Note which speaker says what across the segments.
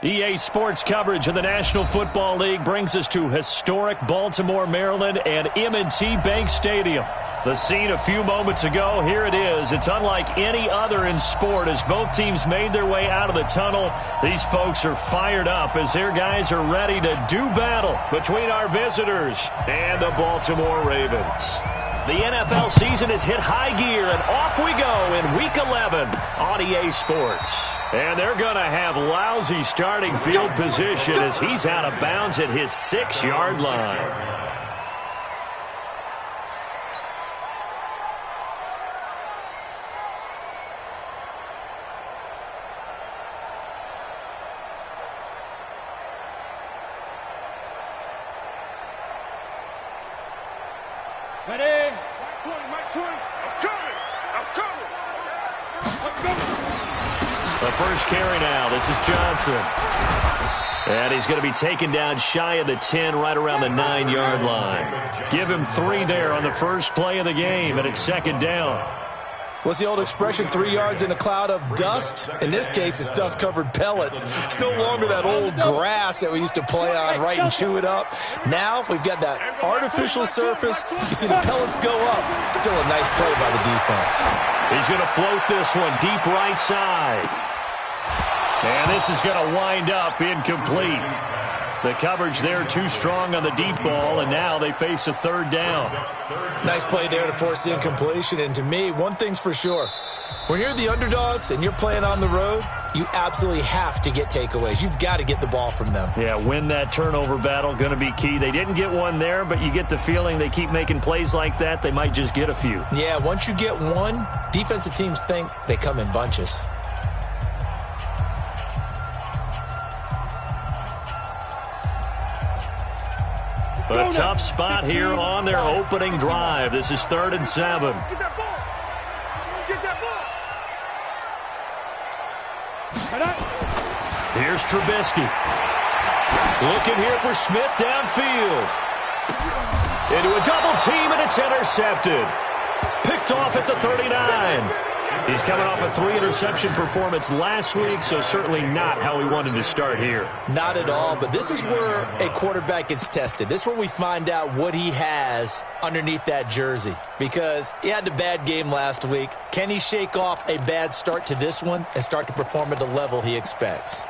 Speaker 1: EA Sports coverage of the National Football League brings us to historic Baltimore, Maryland, and M&T Bank Stadium. The scene a few moments ago, here it is. It's unlike any other in sport as both teams made their way out of the tunnel. These folks are fired up as their guys are ready to do battle between our visitors and the Baltimore Ravens. The NFL season has hit high gear, and off we go in Week 11 on EA Sports. And they're going to have lousy starting field position as he's out of bounds at his 6-yard line.
Speaker 2: Ready? Mike 20. I'm coming.
Speaker 1: The first carry now. This is Johnson. And he's going to be taken down shy of the 10, right around the 9-yard line. Give him 3 there on the first play of the game, and it's second down.
Speaker 3: What's the old expression, 3 yards in a cloud of dust? In this case, it's dust-covered pellets. It's no longer that old grass that we used to play on, right, and chew it up. Now we've got that artificial surface. You see the pellets go up. Still a nice play by the defense.
Speaker 1: He's going to float this one deep right side. And this is going to wind up incomplete. The coverage there too strong on the deep ball, and now they face a third down.
Speaker 3: Nice play there to force the incompletion. And to me, one thing's for sure. When you're the underdogs and you're playing on the road, you absolutely have to get takeaways. You've got to get the ball from them.
Speaker 1: Yeah, win that turnover battle, going to be key. They didn't get one there, but you get the feeling they keep making plays like that, they might just get a few.
Speaker 3: Yeah, once you get one, defensive teams think they come in bunches.
Speaker 1: A tough spot here on their opening drive. This is 3rd and 7.
Speaker 2: Get that ball. Get that ball.
Speaker 1: Here's Trubisky. Looking here for Smith downfield. Into a double team, and it's intercepted. Picked off at the 39. He's coming off a 3-interception performance last week, so certainly not how he wanted to start here.
Speaker 3: Not at all, but this is where a quarterback gets tested. This is where we find out what he has underneath that jersey, because he had a bad game last week. Can he shake off a bad start to this one and start to perform at the level he expects?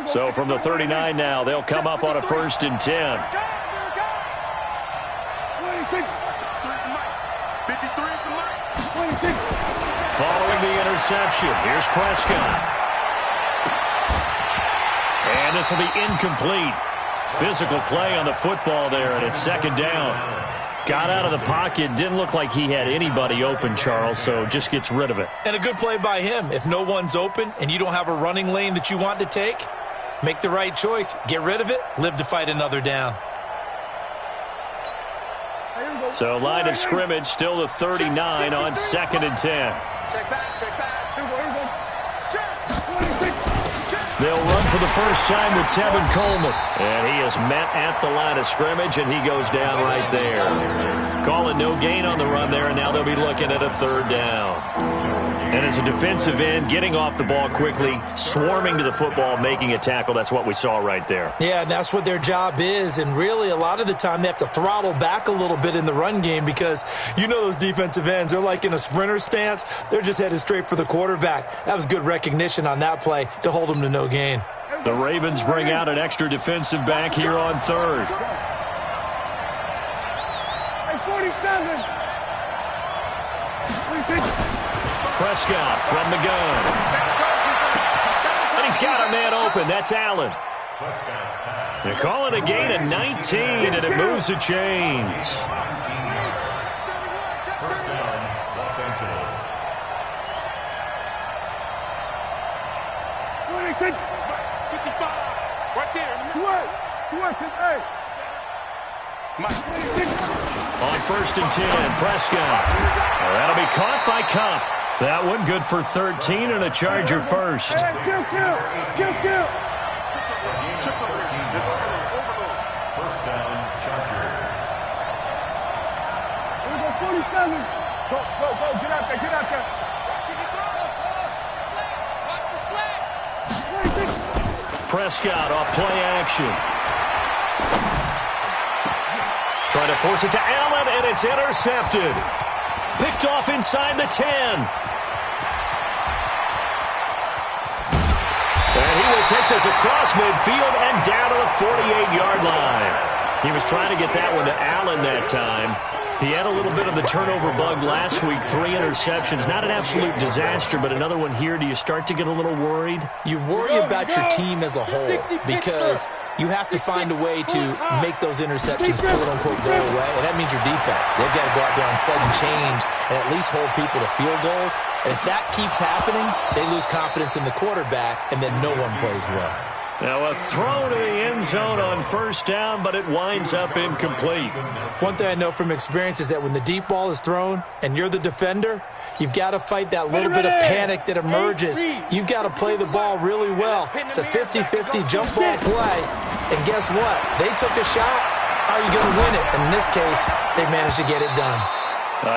Speaker 1: So from the 39 now, they'll come up on a 1st and 10. Following the interception, here's Prescott. And this will be incomplete. Physical play on the football there, and it's 2nd down. Got out of the pocket, didn't look like he had anybody open, Charles, so just gets rid of it.
Speaker 3: And a good play by him. If no one's open and you don't have a running lane that you want to take, make the right choice. Get rid of it. Live to fight another down.
Speaker 1: So line of scrimmage still the 39 on 2nd and 10.
Speaker 2: Check back.
Speaker 1: They'll run for the first time with Tevin Coleman. And he is met at the line of scrimmage, and he goes down right there. Call it no gain on the run there, and now they'll be looking at a 3rd down. And as a defensive end, getting off the ball quickly, swarming to the football, making a tackle, that's what we saw right there.
Speaker 3: Yeah, and that's what their job is. And really, a lot of the time, they have to throttle back a little bit in the run game because you know those defensive ends, they're like in a sprinter stance. They're just headed straight for the quarterback. That was good recognition on that play to hold them to no gain.
Speaker 1: The Ravens bring out an extra defensive back here on 3rd.
Speaker 2: Hey, 47.
Speaker 1: Prescott from the gun. And he's got a man open. That's Allen. They're calling a gain of 19, and it moves the chains.
Speaker 4: First down, Los Angeles.
Speaker 2: 55. Right there. Hey.
Speaker 1: On 1st and 10, Prescott. Well, that'll be caught by Cup. That one good for 13 and a Charger first.
Speaker 2: Hey, kill.
Speaker 4: First down, Chargers.
Speaker 2: 47. Go, get out there, get out there.
Speaker 1: Prescott off play action. Trying to force it to Allen, and it's intercepted. Picked off inside the 10. And he will take this across midfield and down to the 48-yard line. He was trying to get that one to Allen that time. He had a little bit of the turnover bug last week, 3 interceptions. Not an absolute disaster, but another one here. Do you start to get a little worried?
Speaker 3: You worry about your team as a whole because you have to find a way to make those interceptions, quote-unquote, go away, and that means your defense. They've got to go out there on sudden change and at least hold people to field goals. And if that keeps happening, they lose confidence in the quarterback, and then no one plays well.
Speaker 1: Now a throw to the end zone on first down, but it winds up incomplete.
Speaker 3: One thing I know from experience is that when the deep ball is thrown and you're the defender, you've got to fight that little bit of panic that emerges. You've got to play the ball really well. It's a 50-50 jump ball play, and guess what? They took a shot. How are you going to win it? And in this case, they managed to get it done.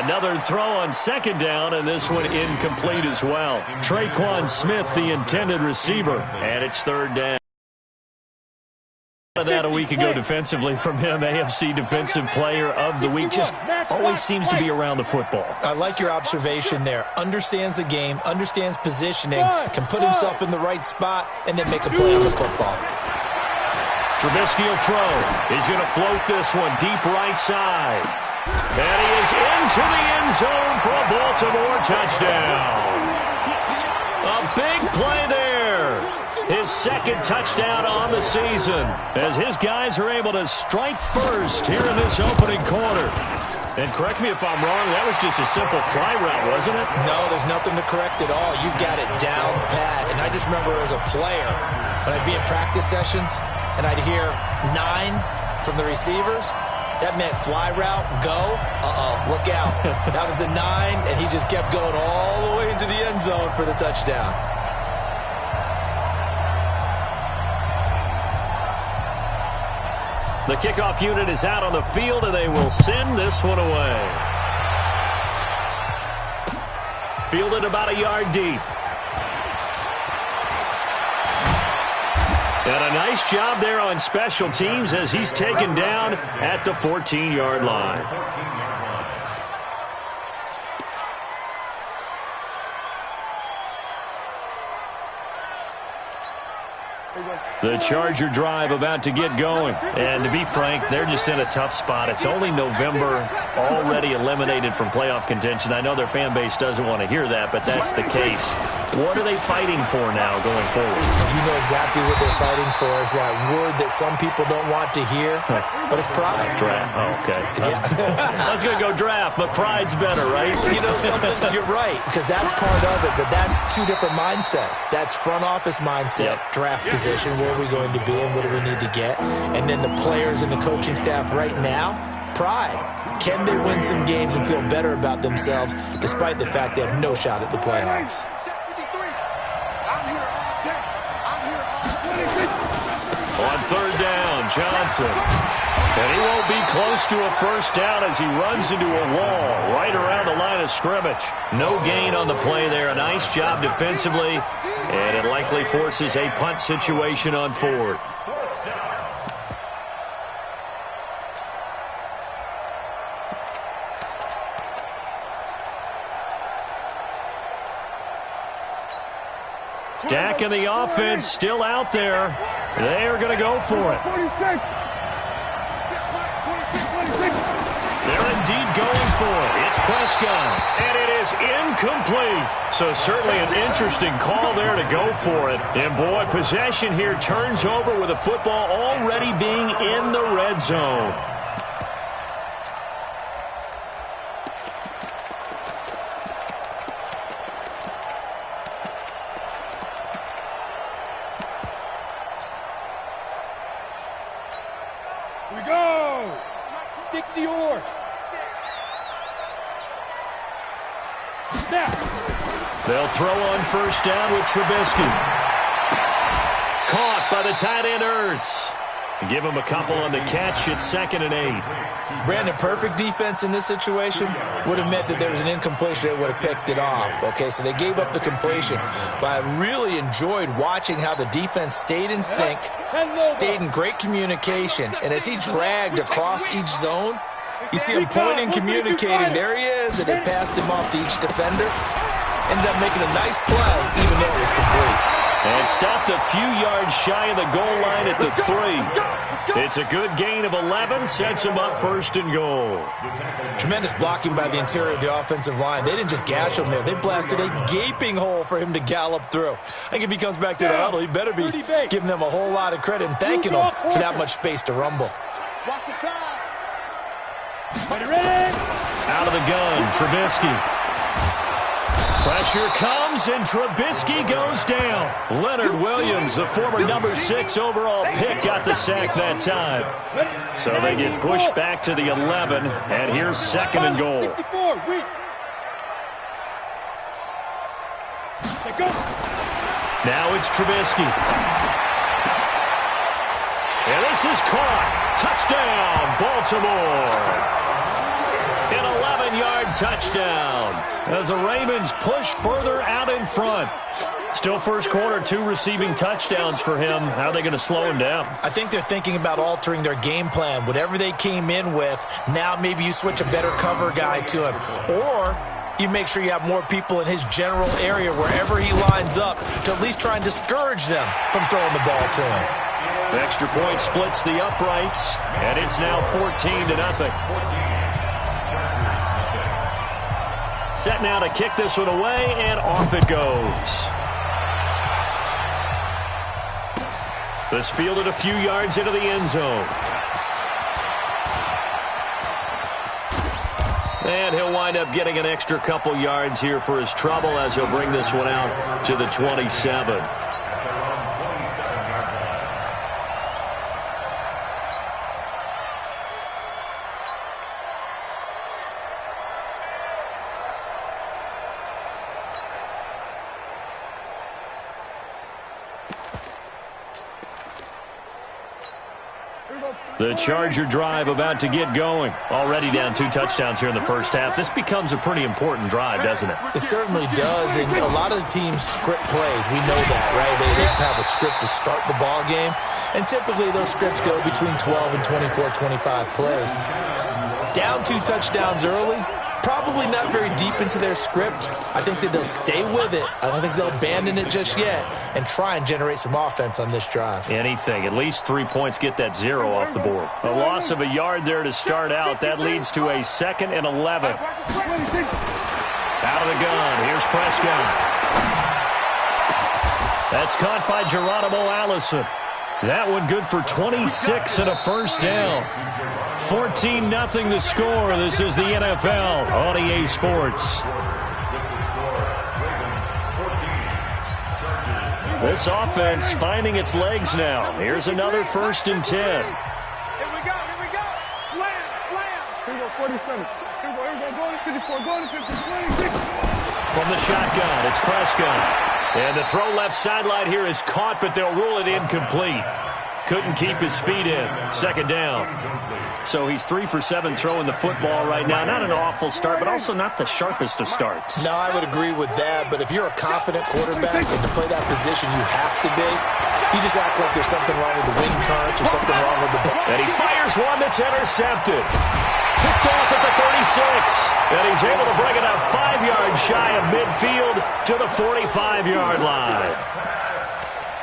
Speaker 1: Another throw on second down, and this one incomplete as well. Traquan Smith, the intended receiver, and it's third down. That a week ago defensively from him, AFC Defensive Player of the Week. Just always seems to be around the football.
Speaker 3: I like your observation there. Understands the game, understands positioning, can put himself in the right spot, and then make a play on the football.
Speaker 1: Trubisky will throw. He's going to float this one deep right side. And he is into the end zone for a Baltimore touchdown. A big play there. His second touchdown on the season as his guys are able to strike first here in this opening quarter. And correct me if I'm wrong, that was just a simple fly route, wasn't it?
Speaker 3: No, there's nothing to correct at all. You've got it down pat. And I just remember as a player, when I'd be at practice sessions and I'd hear 9 from the receivers, that meant fly route, go, look out. That was the 9, and he just kept going all the way into the end zone for the touchdown.
Speaker 1: The kickoff unit is out on the field, and they will send this one away. Fielded about a yard deep. And a nice job there on special teams as he's taken down at the 14-yard line. The Charger drive about to get going. And to be frank, they're just in a tough spot. It's only November, already eliminated from playoff contention. I know their fan base doesn't want to hear that, but that's the case. What are they fighting for now going forward?
Speaker 3: You know exactly what they're fighting for. Is that word that some people don't want to hear, but it's pride.
Speaker 1: Draft. Oh, okay.
Speaker 3: Yeah.
Speaker 1: I was going to go draft, but pride's better, right?
Speaker 3: You know something? You're right, because that's part of it, but that's 2 different mindsets. That's front office mindset, draft position, where are we going to be and what do we need to get? And then the players and the coaching staff right now, pride. Can they win some games and feel better about themselves despite the fact they have no shot at the playoffs?
Speaker 1: On third down, Johnson. And he won't be close to a first down as he runs into a wall right around the line of scrimmage. No gain on the play there. A nice job defensively. And it likely forces a punt situation on fourth. Dak and the offense still out there. They are going to go for it. They're indeed going for it. It's Prescott, and it is incomplete. So certainly an interesting call there to go for it. And boy, possession here turns over with the football already being in the red zone.
Speaker 2: Here we go. 60 or.
Speaker 1: They'll throw on first down with Trubisky. Caught by the tight end, Ertz. Give him a couple on the catch. It's 2nd and 8.
Speaker 3: Brandon, perfect defense in this situation would have meant that there was an incompletion that would have picked it off. Okay, so they gave up the completion. But I really enjoyed watching how the defense stayed in sync, stayed in great communication, and as he dragged across each zone, you see him pointing, communicating. There he is, and they passed him off to each defender. Ended up making a nice play, even though it was complete.
Speaker 1: And stopped a few yards shy of the goal line at the 3. It's a good gain of 11, sets him up 1st and goal.
Speaker 3: Tremendous blocking by the interior of the offensive line. They didn't just gash him there. They blasted a gaping hole for him to gallop through. I think if he comes back to the huddle, he better be giving them a whole lot of credit and thanking them for that much space to rumble.
Speaker 1: Out of the gun, Trubisky. Pressure comes, and Trubisky goes down. Leonard Williams, the former number 6 overall pick, got the sack that time. So they get pushed back to the 11, and here's 2nd and goal. Now it's Trubisky. And this is caught. Touchdown, Baltimore. An 11-yard touchdown as the Ravens push further out in front. Still first quarter, 2 receiving touchdowns for him. How are they going to slow him down?
Speaker 3: I think they're thinking about altering their game plan. Whatever they came in with, now maybe you switch a better cover guy to him. Or you make sure you have more people in his general area wherever he lines up to at least try and discourage them from throwing the ball to him.
Speaker 1: The extra point splits the uprights, and it's now 14-0. Set now to kick this one away, and off it goes. This fielded a few yards into the end zone. And he'll wind up getting an extra couple yards here for his trouble as he'll bring this one out to the 27. The Charger drive about to get going. Already down 2 touchdowns here in the first half. This becomes a pretty important drive, doesn't it?
Speaker 3: It certainly does, and a lot of the teams script plays. We know that, right? They have a script to start the ball game, and typically those scripts go between 12 and 24, 25 plays. Down 2 touchdowns early, probably not very deep into their script. I think that they'll stay with it. I don't think they'll abandon it just yet and try and generate some offense on this drive.
Speaker 1: Anything. At least 3 points get that 0 off the board. A loss of a yard there to start out. That leads to a 2nd and 11. Out of the gun. Here's Prescott. That's caught by Geronimo Allison. That one good for 26 and a first down. 14-0 the score. This is the NFL on EA Sports. This offense finding its legs now. Here's another 1st and 10.
Speaker 2: Here we go. Slam. 47. Here we go. Go to 54. Go to 50. 26.
Speaker 1: From the shotgun, it's Prescott. And the throw left sideline here is caught, but they'll rule it incomplete. Couldn't keep his feet in. 2nd down. So he's 3 for 7 throwing the football right now. Not an awful start, but also not the sharpest of starts.
Speaker 3: No, I would agree with that. But if you're a confident quarterback and to play that position, you have to be. You just act like there's something wrong with the wind currents or something wrong with the ball.
Speaker 1: And he fires one that's intercepted. Picked off at the 36. And he's able to bring it out 5 yards shy of midfield to the 45-yard line.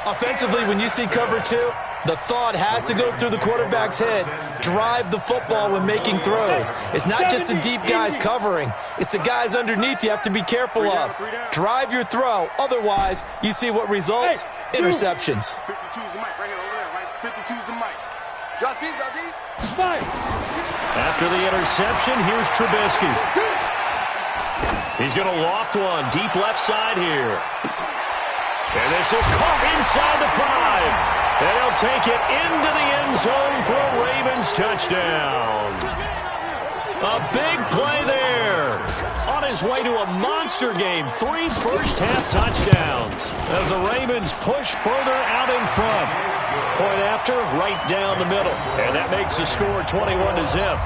Speaker 3: Offensively, when you see cover 2, the thought has to go through the quarterback's head. Drive the football when making throws. It's not just the deep guys covering. It's the guys underneath you have to be careful of. Drive your throw. Otherwise, you see what results? Interceptions.
Speaker 2: 52's the mic. Right here, over there, right? 52's the mic. Drop deep.
Speaker 1: After the interception, here's Trubisky. He's going to loft one deep left side here. And this is caught inside the 5. And he'll take it into the end zone for a Ravens touchdown. A big play there. On his way to a monster game. 3 first-half touchdowns as the Ravens push further out in front. Point after, right down the middle. And that makes the score 21-0.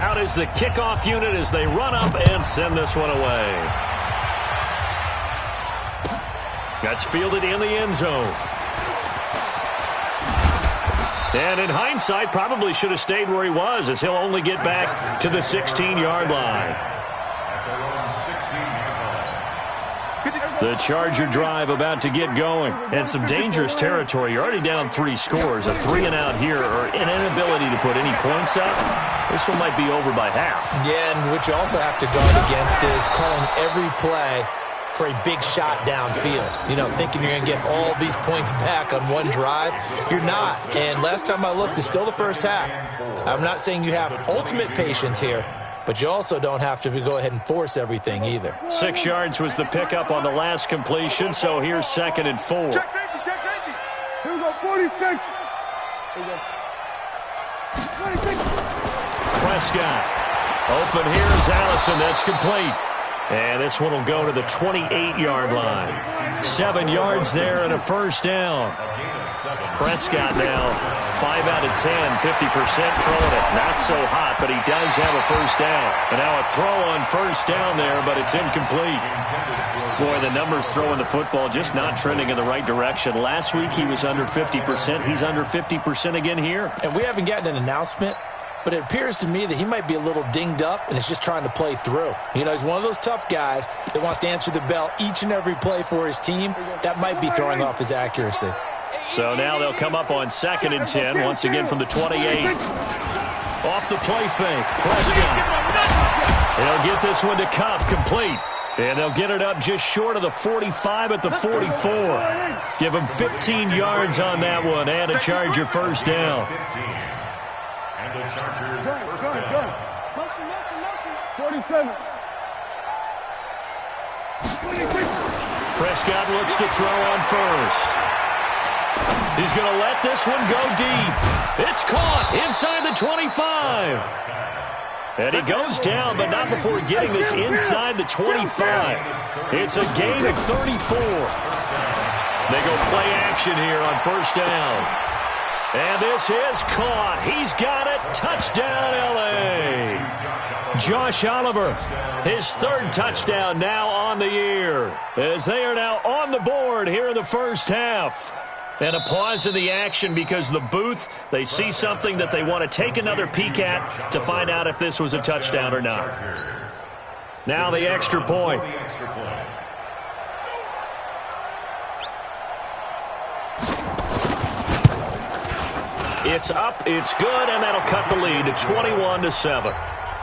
Speaker 1: Out is the kickoff unit as they run up and send this one away. That's fielded in the end zone. And in hindsight, probably should have stayed where he was, as he'll only get back to the 16-yard line. The Charger drive about to get going. And some dangerous territory. You're already down 3 scores. A 3-and-out here, or an inability to put any points up. This one might be over by half. Yeah, and what you also have to guard against is calling every play for a big shot downfield. You know, thinking you're going to get all these points back on one drive. You're not. And last time I looked, it's still the first half. I'm not saying you have ultimate patience here, but you also don't have to go ahead and force everything either. 6 yards was the pickup on the last completion, so here's 2nd and 4.
Speaker 2: Check safety, check safety. Here we go, 46. Here we go. 26.
Speaker 1: Prescott. Open here is Allison. That's complete. And this one will go to the 28-yard line. 7 yards there and a first down. Prescott now 5 out of 10, 50% throwing it. Not so hot, but he does have a first down. And now a throw on first down there, but it's incomplete. Boy, the numbers throwing the football just not trending in the right direction. Last week he was under 50%. He's under 50% again here.
Speaker 3: And we haven't gotten an announcement, but it appears to me that he might be a little dinged up and is just trying to play through. You know, he's one of those tough guys that wants to answer the bell each and every play for his team. That might be throwing off his accuracy.
Speaker 1: So now they'll come up on 2nd and 10, once again from the 28. Off the play fake, Prescott. They'll get this one to Cup, complete. And they'll get it up just short of the 45 at the 44. Give them 15 yards on that one and a Charger first down.
Speaker 4: And the Chargers first down.
Speaker 2: Motion. 47.
Speaker 1: Prescott looks to throw on first. He's going to let this one go deep. It's caught inside the 25. And he goes down, but not before getting this inside the 25. It's a gain of 34. They go play action here on first down. And this is caught. He's got it. Touchdown, L.A. Josh Oliver, his 3rd touchdown now on the year, as they are now on the board here in the first half. And a pause in the action because the booth, they see something that they want to take another peek at to find out if this was a touchdown or not. Now the extra point. It's up, it's good, and that'll cut the lead to 21-7.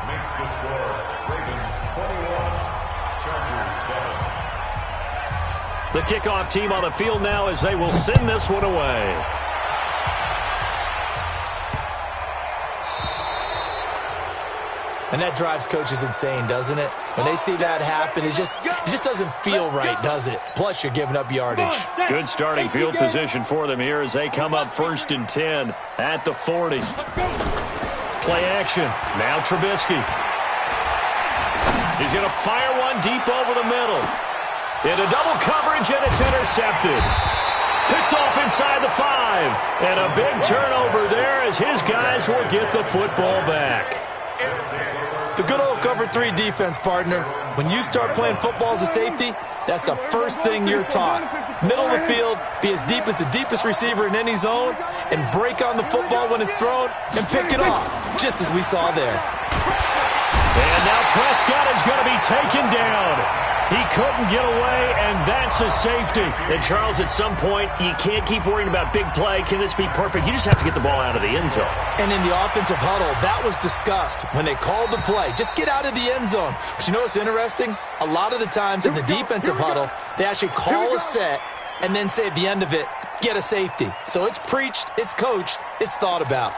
Speaker 4: Makes the score Ravens 21, Chargers 7.
Speaker 1: The kickoff team on the field now as they will send this one away.
Speaker 3: And that drives coaches insane, doesn't it? When they see that happen, it just doesn't feel right, does it? Plus, you're giving up yardage.
Speaker 1: Good starting field position for them here as they come up 1st and 10 at the 40. Play action. Now Trubisky. He's going to fire one deep over the middle. Into double coverage, and it's intercepted. Picked off inside the 5. And a big turnover there as his guys will get the football back.
Speaker 3: The good old cover 3 defense, partner. When you start playing football as a safety, that's the first thing you're taught. Middle of the field, be as deep as the deepest receiver in any zone, and break on the football when it's thrown and pick it off, just as we saw there.
Speaker 1: And now Prescott is going to be taken down. He couldn't get away, and that's a safety. And, Charles, at some point, you can't keep worrying about big play. Can this be perfect? You just have to get the ball out of the end zone. And in the offensive huddle, that was discussed when they called the play. Just get out of the end zone. But you know what's interesting? A lot of the times in the defensive huddle, they actually call a set and then say at the end of it, get a safety. So it's preached, it's coached, it's thought about.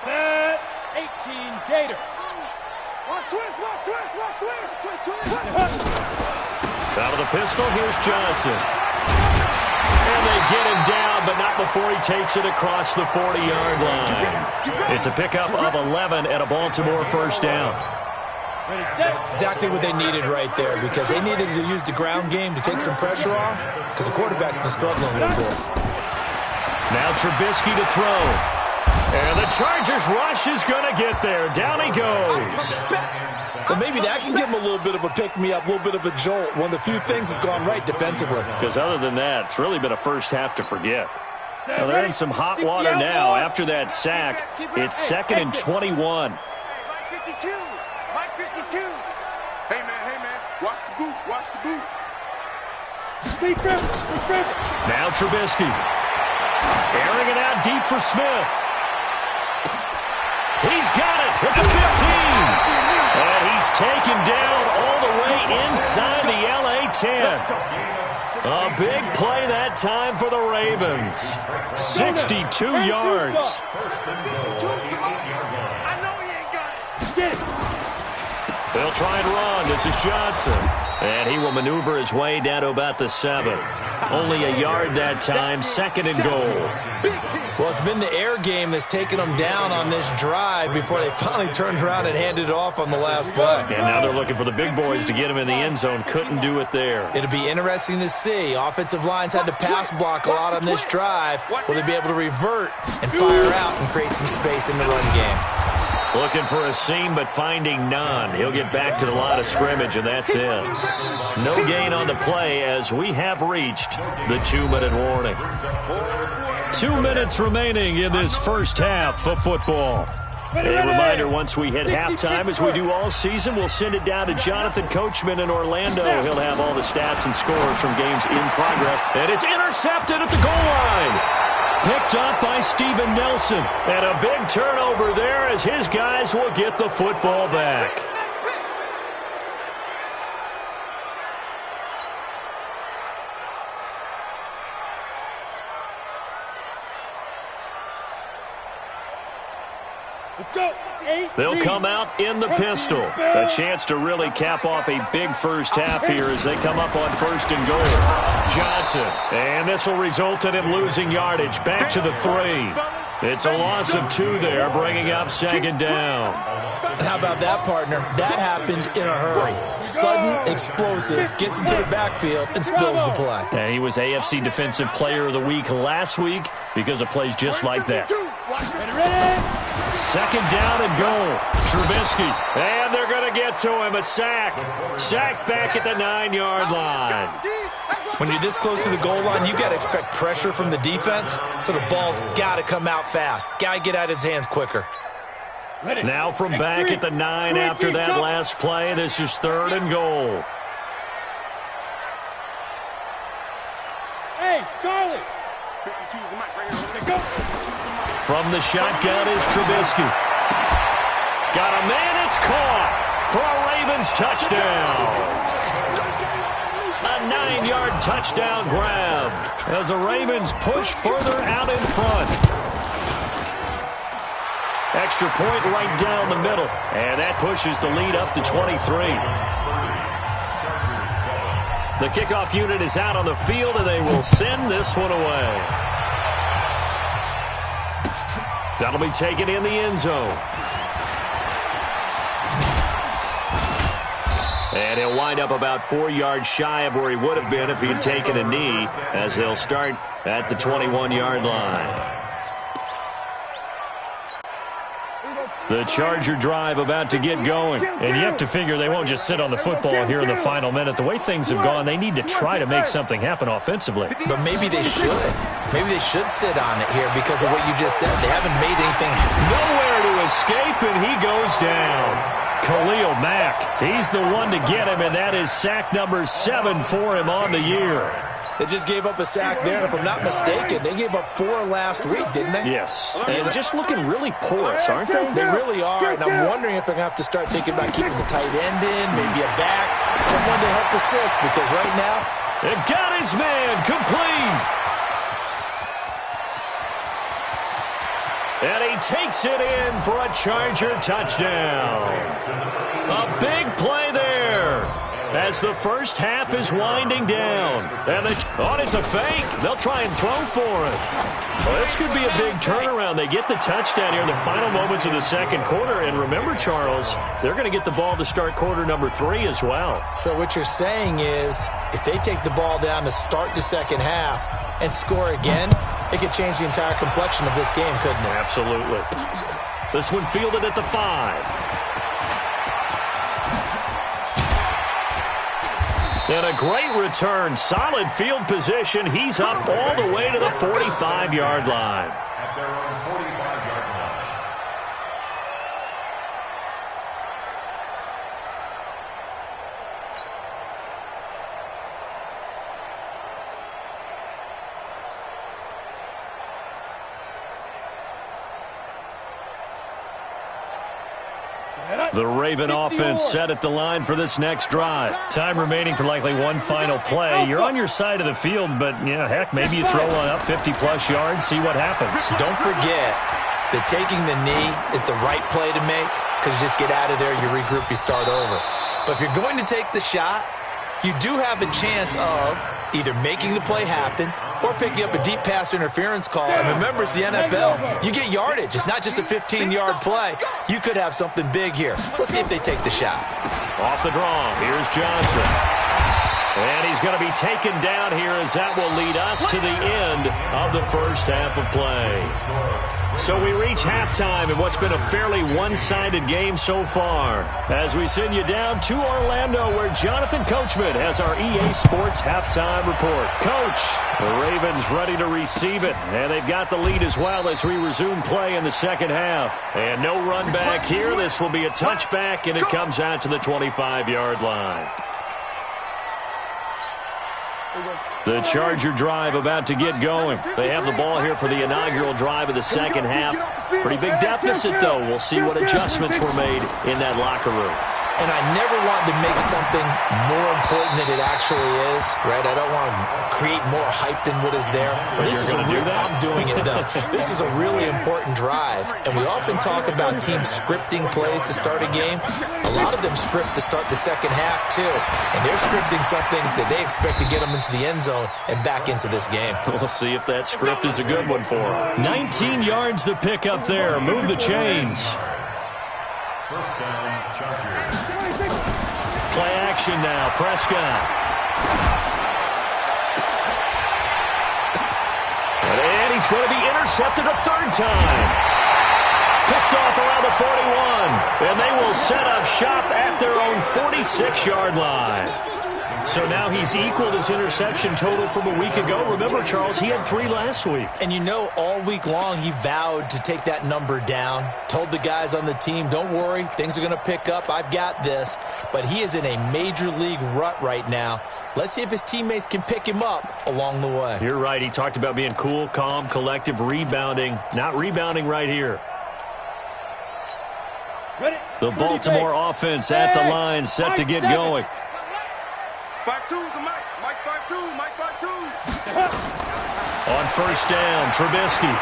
Speaker 2: Set 18 Gator. Watch twist.
Speaker 1: Out of the pistol, here's Johnson. And they get him down, but not before he takes it across the 40-yard line. It's a pickup of 11 and a Baltimore first down.
Speaker 3: Exactly what they needed right there, because they needed to use the ground game to take some pressure off, because the quarterback's been struggling a little bit.
Speaker 1: Now Trubisky to throw. And the Chargers rush is going to get there. Down he goes.
Speaker 3: But maybe that can give him a little bit of a pick-me-up, a little bit of a jolt. One of the few things that's gone right defensively.
Speaker 1: Because other than that, it's really been a first half to forget. Well, they're in some hot water now. After that sack, it's 2nd and 21.
Speaker 2: Mike 52. Mike 52. Hey, man. Watch the boot. Watch the boot.
Speaker 1: Now Trubisky. Airing it out deep for Smith. He's got it at the 15. And he's taken down all the way inside the LA 10. A big play that time for the Ravens. 62 yards.
Speaker 2: I know he ain't got it.
Speaker 1: They'll try and run. This is Johnson. And he will maneuver his way down to about the 7. Only a yard that time. 2nd and goal.
Speaker 3: Well, it's been the air game that's taken them down on this drive before they finally turned around and handed it off on the last play.
Speaker 1: And now they're looking for the big boys to get him in the end zone. Couldn't do it there.
Speaker 3: It'll be interesting to see. Offensive lines had to pass block a lot on this drive. Will they be able to revert and fire out and create some space in the run game?
Speaker 1: Looking for a seam, but finding none. He'll get back to the line of scrimmage, and that's it. No gain on the play as we have reached the 2-minute warning. 2 minutes remaining in this first half of football. A reminder, once we hit halftime, as we do all season, we'll send it down to Jonathan Coachman in Orlando. He'll have all the stats and scores from games in progress. And it's intercepted at the goal line. Picked up by Steven Nelson. And a big turnover there as his guys will get the football back.
Speaker 2: Let's go.
Speaker 1: They'll come out in the pistol. A chance to really cap off a big first half here as they come up on 1st and goal. Johnson. And this will result in him losing yardage. Back to the 3. It's a loss of 2 there, bringing up 2nd down.
Speaker 3: How about that, partner? That happened in a hurry. Sudden, explosive, gets into the backfield, and spills the play.
Speaker 1: And he was AFC Defensive Player of the Week last week because of plays just like that. 2nd down and goal. Trubisky. And they're going to get to him. A sack. Sack back at the 9-yard line.
Speaker 3: When you're this close to the goal line, you've got to expect pressure from the defense, so the ball's got to come out fast. Got to get out of his hands quicker.
Speaker 1: Now from back at the 9 after that last play, this is 3rd and goal.
Speaker 2: Hey, Charlie.
Speaker 1: From the shotgun is Trubisky. Got a man, it's caught for a Ravens touchdown. A 9-yard touchdown grab as the Ravens push further out in front. Extra point right down the middle, and that pushes the lead up to 23. The kickoff unit is out on the field, and they will send this one away. That'll be taken in the end zone. And he'll wind up about 4 yards shy of where he would have been if he'd taken a knee, as they'll start at the 21-yard line. The Charger drive about to get going. And you have to figure they won't just sit on the football here in the final minute. The way things have gone, they need to try to make something happen offensively.
Speaker 3: But maybe they should. Maybe they should sit on it here because of what you just said. They haven't made anything.
Speaker 1: Nowhere to escape, and he goes down. Khalil Mack, he's the one to get him, and that is sack number 7 for him on the year.
Speaker 3: They just gave up a sack there, and if I'm not mistaken, they gave up 4 last week, didn't they?
Speaker 1: Yes, and just looking really porous, aren't they?
Speaker 3: They really are, and I'm wondering if they're going to have to start thinking about keeping the tight end in, maybe a back, someone to help assist, because right now...
Speaker 1: They've got his man complete. And he takes it in for a Charger touchdown. A big play there. as the first half is winding down. And it's a fake. They'll try and throw for it. Well, this could be a big turnaround. They get the touchdown here in the final moments of the second quarter. And remember, Charles, they're going to get the ball to start quarter number 3 as well.
Speaker 3: So what you're saying is if they take the ball down to start the second half and score again, it could change the entire complexion of this game, couldn't it?
Speaker 1: Absolutely. This one fielded at the 5. And a great return. Solid field position. He's up all the way to the 45-yard line.
Speaker 4: At their own 45-yard line.
Speaker 1: The Raven offense set at the line for this next drive. Time remaining for likely one final play. You're on your side of the field, but, yeah, heck, maybe you throw one up 50-plus yards, see what happens.
Speaker 3: Don't forget that taking the knee is the right play to make because you just get out of there, you regroup, you start over. But if you're going to take the shot, you do have a chance of either making the play happen or picking up a deep pass interference call. And remember, it's the NFL. You get yardage. It's not just a 15-yard play. You could have something big here. Let's see if they take the shot.
Speaker 1: Off the draw, here's Johnson. And he's going to be taken down here as that will lead us to the end of the first half of play. So we reach halftime in what's been a fairly one-sided game so far. As we send you down to Orlando, where Jonathan Coachman has our EA Sports halftime report. Coach, the Ravens ready to receive it, and they've got the lead as well as we resume play in the second half. And no run back here. This will be a touchback, and it comes out to the 25-yard line. The Charger drive about to get going. They have the ball here for the inaugural drive of the second half. Pretty big deficit, though. We'll see what adjustments were made in that locker room.
Speaker 3: And I never wanted to make something more important than it actually is, right? I don't want to create more hype than what is there. But this is I'm doing it, though. This is a really important drive. And we often talk about teams scripting plays to start a game. A lot of them script to start the second half, too. And they're scripting something that they expect to get them into the end zone and back into this game.
Speaker 1: We'll see if that script is a good one for them. 19 yards to pick up there. Move the chains.
Speaker 4: First down, Chargers.
Speaker 1: Play action now. Prescott. And he's going to be intercepted a third time. Picked off around the 41. And they will set up shop at their own 46-yard line. So now he's equaled his interception total from a week ago. Remember, Charles, he had 3 last week.
Speaker 3: And you know, all week long he vowed to take that number down. Told the guys on the team, don't worry, things are going to pick up. I've got this. But he is in a major league rut right now. Let's see if his teammates can pick him up along the way.
Speaker 1: You're right. He talked about being cool, calm, collective, rebounding. Not rebounding right here. The Baltimore offense at the line, set to get going.
Speaker 2: 5-2 is the Mike. Mike 5-2. Mike 5-2.
Speaker 1: On first down, Trubisky.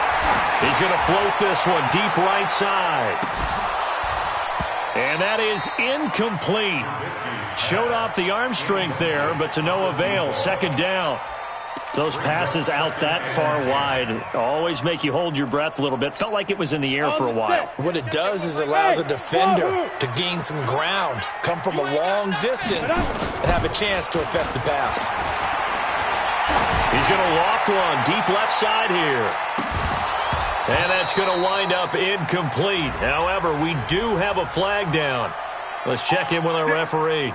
Speaker 1: He's going to float this one deep right side. And that is incomplete. Showed off the arm strength there, but to no avail. Second down. Those passes out that far wide always make you hold your breath a little bit. Felt like it was in the air for a while.
Speaker 3: What it does is it allows a defender to gain some ground, come from a long distance, and have a chance to affect the pass.
Speaker 1: He's going to loft one deep left side here. And that's going to wind up incomplete. However, we do have a flag down. Let's check in with our referee.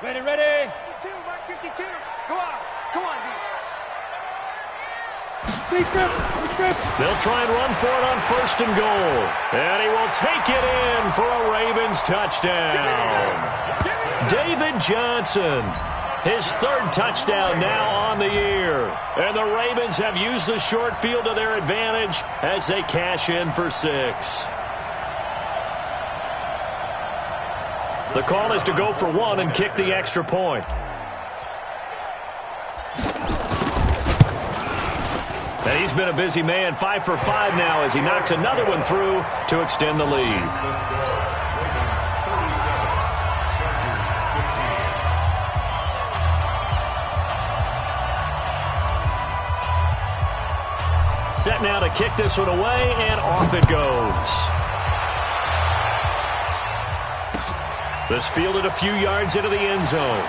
Speaker 2: Ready, ready. 52, Mike 52. Come on. Come on, D.
Speaker 1: They'll try and run for it on first and goal. And he will take it in for a Ravens touchdown. David Johnson, his third touchdown now on the year. And the Ravens have used the short field to their advantage as they cash in for 6. The call is to go for 1 and kick the extra point. And he's been a busy man, 5 for 5 now as he knocks another one through to extend the lead. Set now to kick this one away, and off it goes. This fielded a few yards into the end zone.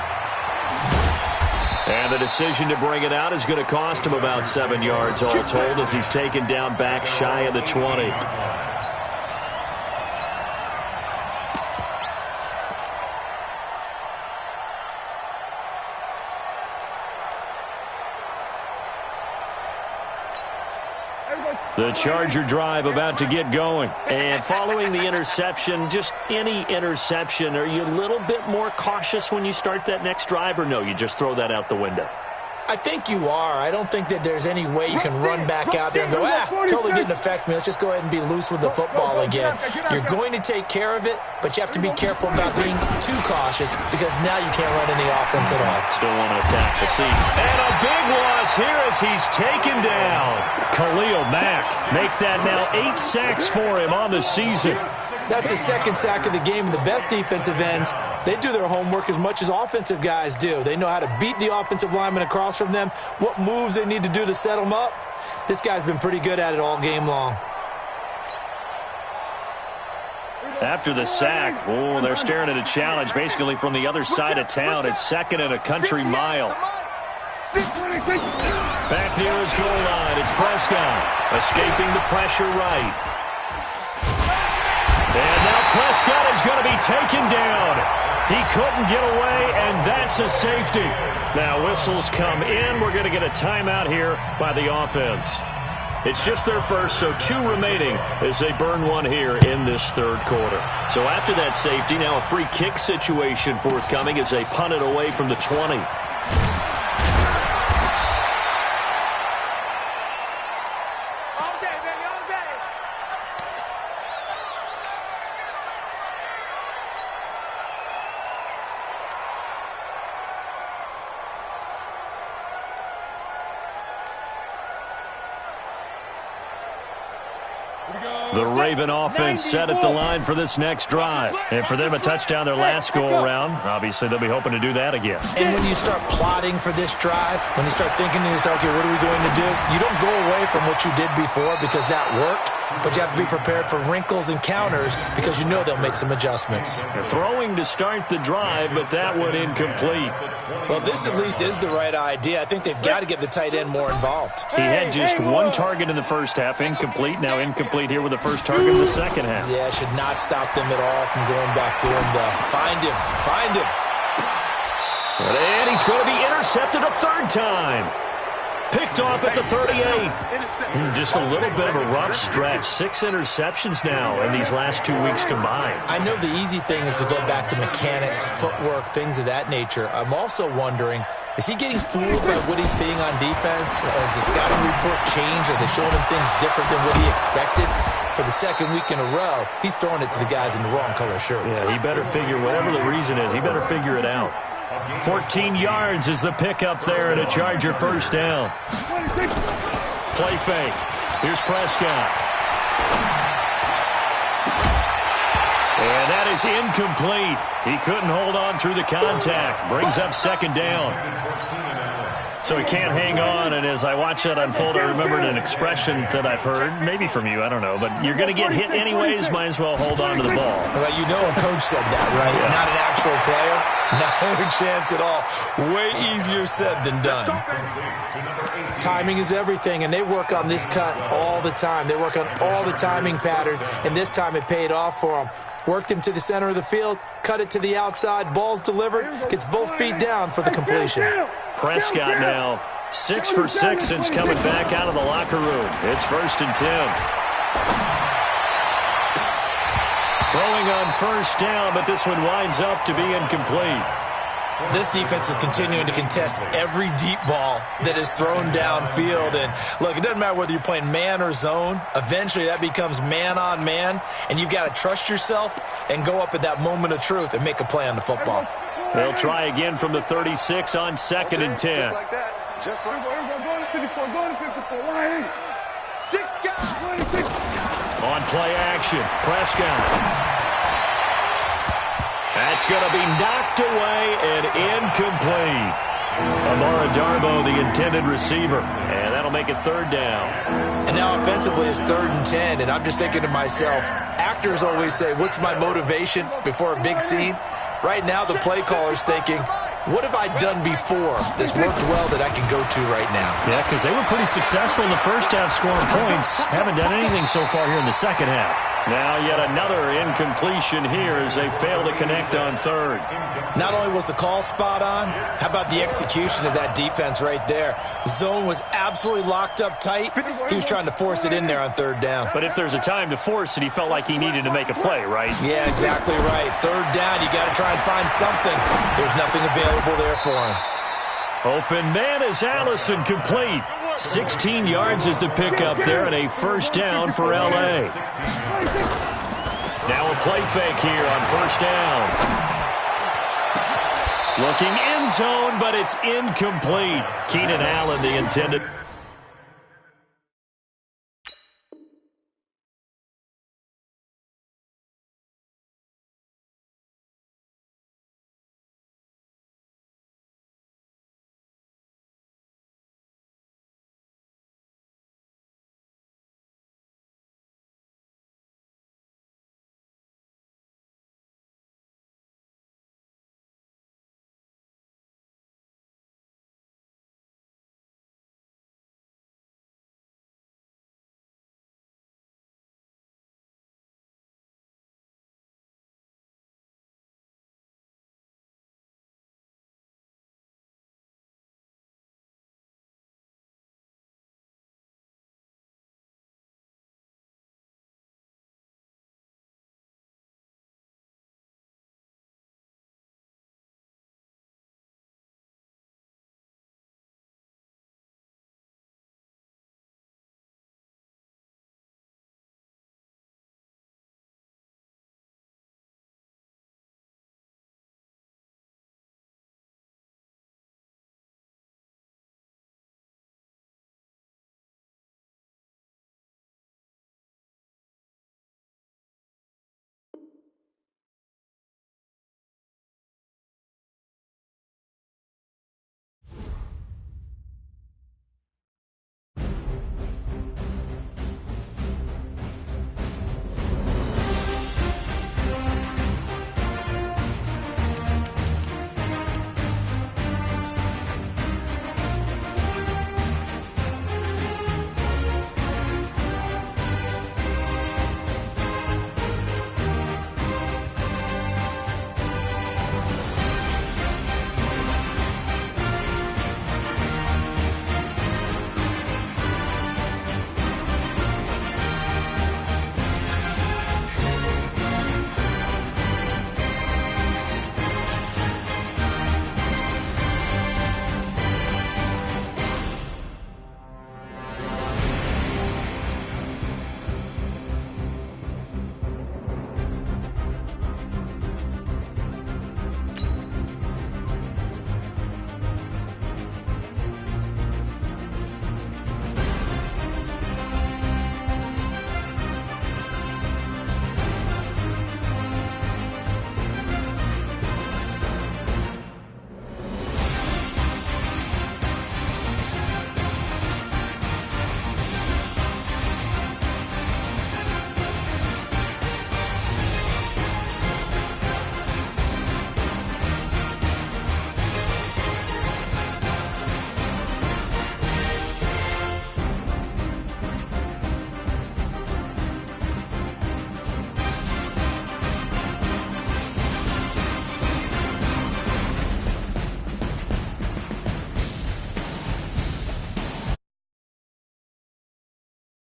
Speaker 1: And the decision to bring it out is going to cost him about 7 yards all told as he's taken down back shy of the 20. The Charger drive about to get going. And following the interception, just any interception, are you a little bit more cautious when you start that next drive, or no, you just throw that out the window?
Speaker 3: I think you are. I don't think that there's any way you can run back out there and go, totally didn't affect me. Let's just go ahead and be loose with the football again. You're going to take care of it, but you have to be careful about being too cautious because now you can't run any offense at all.
Speaker 1: Still want to attack the seat. And a big loss here as he's taken down. Khalil Mack make that now 8 sacks for him on the season.
Speaker 3: That's a second sack of the game. And the best defensive ends, they do their homework as much as offensive guys do. They know how to beat the offensive lineman across from them, what moves they need to do to set them up. This guy's been pretty good at it all game long.
Speaker 1: After the sack, they're staring at a challenge basically from the other side of town. It's second and a country mile. Back near his goal line, it's Prescott escaping the pressure right. And now Prescott is going to be taken down. He couldn't get away, and that's a safety. Now whistles come in. We're going to get a timeout here by the offense. It's just their first, so 2 remaining as they burn one here in this third quarter. So after that safety, now a free kick situation forthcoming as they punt it away from the 20. The Raven offense set at the line for this next drive. And for them, a touchdown their last go-around. Obviously, they'll be hoping to do that again.
Speaker 3: And when you start plotting for this drive, when you start thinking to yourself, okay, what are we going to do? You don't go away from what you did before because that worked. But you have to be prepared for wrinkles and counters because you know they'll make some adjustments.
Speaker 1: They're throwing to start the drive, but that one incomplete.
Speaker 3: Well, this at least is the right idea. I think they've got to get the tight end more involved.
Speaker 1: He had just 1 target in the first half, incomplete. Now incomplete here with the first target in the second half.
Speaker 3: Yeah, should not stop them at all from going back to him. Find him. Find him.
Speaker 1: And he's going to be intercepted a third time. Picked off at the 38. Just a little bit of a rough stretch. 6 interceptions now in these last 2 weeks combined.
Speaker 3: I know the easy thing is to go back to mechanics, footwork, things of that nature. I'm also wondering, is he getting fooled by what he's seeing on defense? Has the scouting report changed? Are they showing him things different than what he expected? For the second week in a row, he's throwing it to the guys in the wrong color shirts.
Speaker 1: Yeah, he better figure, whatever the reason is, he better figure it out. 14 yards is the pickup there and a Charger first down. Play fake. Here's Prescott. And that is incomplete. He couldn't hold on through the contact. Brings up second down. So he can't hang on, and as I watch that unfold, I remembered an expression that I've heard, maybe from you, I don't know, but you're going to get hit anyways, might as well hold on to the ball.
Speaker 3: Well, you know a coach said that, right? Yeah. Not an actual player. No chance at all. Way easier said than done. Timing is everything, and they work on this cut all the time. They work on all the timing patterns, and this time it paid off for them. Worked him to the center of the field, cut it to the outside, ball's delivered, gets both feet down for the completion.
Speaker 1: Prescott now 6 for 6 since coming back out of the locker room. It's 1st and 10. Throwing on first down, but this one winds up to be incomplete.
Speaker 3: This defense is continuing to contest every deep ball that is thrown downfield. And, look, it doesn't matter whether you're playing man or zone. Eventually, that becomes man-on-man, and you've got to trust yourself and go up at that moment of truth and make a play on the football.
Speaker 1: They'll try again from the 36 on 2nd and 10.
Speaker 2: Just like that. Just like that. 54, going to 54, 180. 6 guys. 26.
Speaker 1: On play action, Prescott. That's going to be knocked away and incomplete. Amara Darbo, the intended receiver. And that'll make it 3rd down.
Speaker 3: And now offensively it's 3rd and 10. And I'm just thinking to myself, actors always say, what's my motivation before a big scene? Right now the play caller's thinking, what have I done before that's worked well that I can go to right now?
Speaker 1: Yeah, because they were pretty successful in the first half scoring points. Haven't done anything so far here in the second half. Now yet another incompletion here as they fail to connect on 3rd.
Speaker 3: Not only was the call spot on, how about the execution of that defense right there? Zone was absolutely locked up tight. He was trying to force it in there on 3rd down.
Speaker 1: But if there's a time to force it, he felt like he needed to make a play, right?
Speaker 3: Yeah, exactly right. 3rd down, you got to try and find something. There's nothing available there for him.
Speaker 1: Open man is Allison, complete. 16 yards is the pickup there and a 1st down for L.A. Now a play fake here on 1st down. Looking end zone, but it's incomplete. Keenan Allen, the intended.